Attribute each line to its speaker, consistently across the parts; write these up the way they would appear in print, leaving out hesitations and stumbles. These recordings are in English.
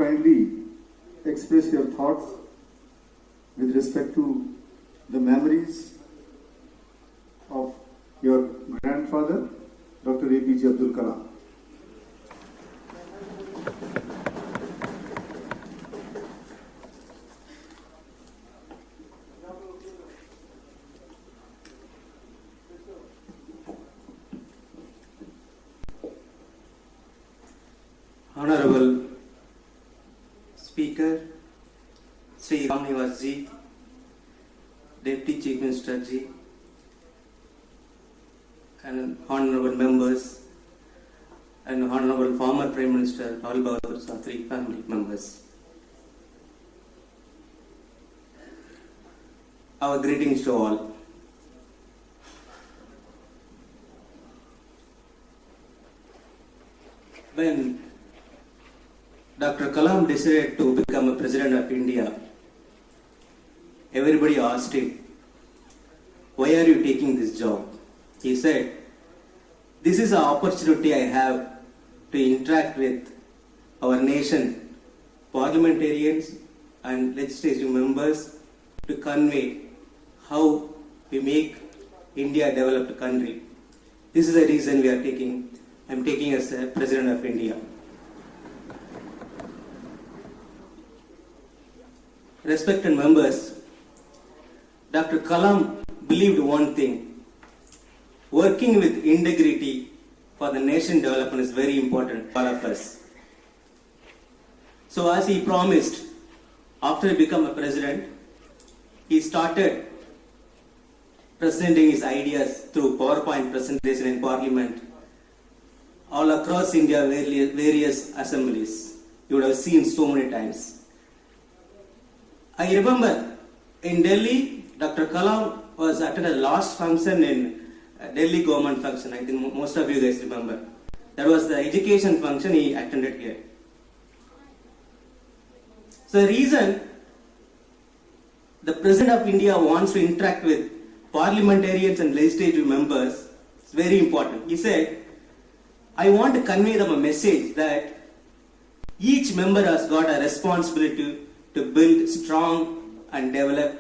Speaker 1: kindly express your thoughts with respect to the memories of your grandfather, Dr. APJ Abdul Kalam.
Speaker 2: Honorable Speaker, Sri Ram Nivas Ji, Deputy Chief Minister Ji, and honorable members, and honorable former Prime Minister Lal Bahadur Shastri family members. Our greetings to all. When Dr. Kalam decided to become a President of India, everybody asked him, "Why are you taking this job?" He said, "This is an opportunity I have to interact with our nation, parliamentarians and legislative members, to convey how we make India a developed country. This is the reason I'm taking as a President of India." Respected members, Dr. Kalam believed one thing: working with integrity for the nation development is very important for all of us. So as he promised, after he became a president, he started presenting his ideas through PowerPoint presentation in Parliament all across India, various assemblies. You would have seen so many times. I remember in Delhi, Dr. Kalam was attended the last function in Delhi government function. I think most of you guys remember. That was the education function he attended here. So the reason the President of India wants to interact with parliamentarians and legislative members is very important. He said, "I want to convey them a message that each member has got a responsibility to build strong and developed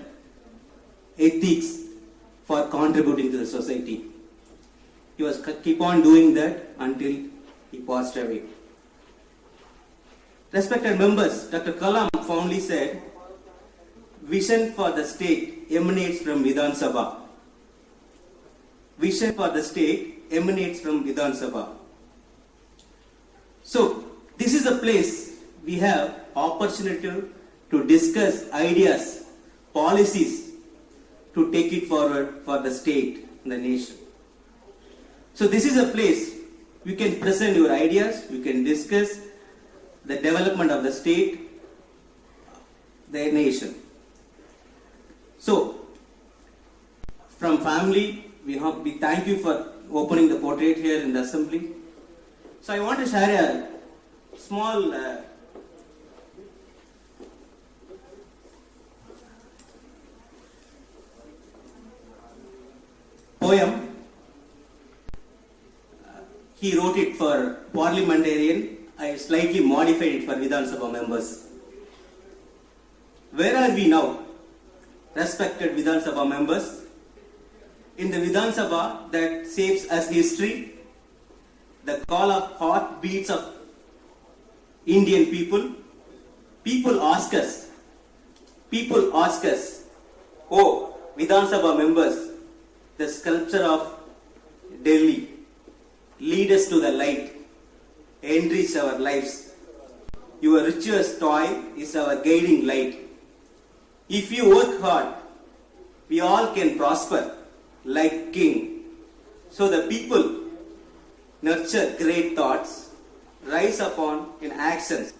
Speaker 2: ethics for contributing to the society." He was keep on doing that until he passed away. Respected members, Dr. Kalam fondly said, "Vision for the state emanates from Vidhan Sabha." Vision for the state emanates from Vidhan Sabha. So, this is a place we have opportunity to discuss ideas, policies, to take it forward for the state and the nation. So this is a place you can present your ideas, you can discuss the development of the state, the nation. So, from family, we thank you for opening the portrait here in the assembly. So I want to share a small poem. He wrote it for parliamentarian. I slightly modified it for Vidhan Sabha members. Where are we now, respected Vidhan Sabha members? In the Vidhan Sabha that shapes us history, the call of heartbeats of Indian people. People ask us, "Oh, Vidhan Sabha members, the sculpture of Delhi, lead us to the light, enrich our lives. Your rituous toil is our guiding light. If you work hard, we all can prosper like king." So the people nurture great thoughts, rise upon in actions.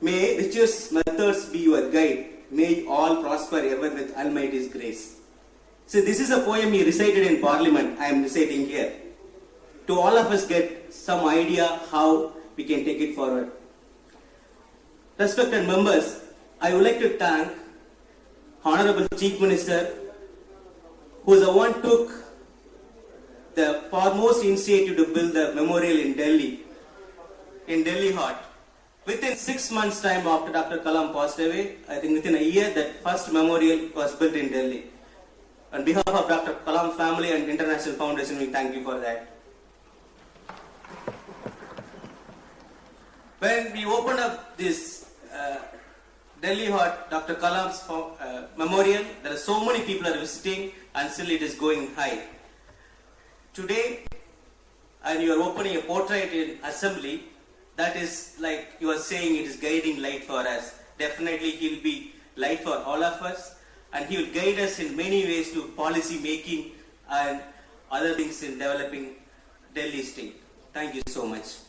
Speaker 2: May righteous methods be your guide. May all prosper ever with Almighty's grace. So this is a poem he recited in Parliament. I am reciting here, to all of us get some idea how we can take it forward. Respected members, I would like to thank Honorable Chief Minister, who is the one took the foremost initiative to build the memorial in Delhi Heart. Within 6 months' time after Dr. Kalam passed away, I think within a year, that first memorial was built in Delhi. On behalf of Dr. Kalam family and International Foundation, we thank you for that. When we opened up this Delhi Hot Dr. Kalam's memorial, there are so many people are visiting and still it is going high. Today, and you are opening a portrait in assembly, that is like you are saying it is guiding light for us. Definitely he will be light for all of us and he will guide us in many ways to policy making and other things in developing Delhi state. Thank you so much.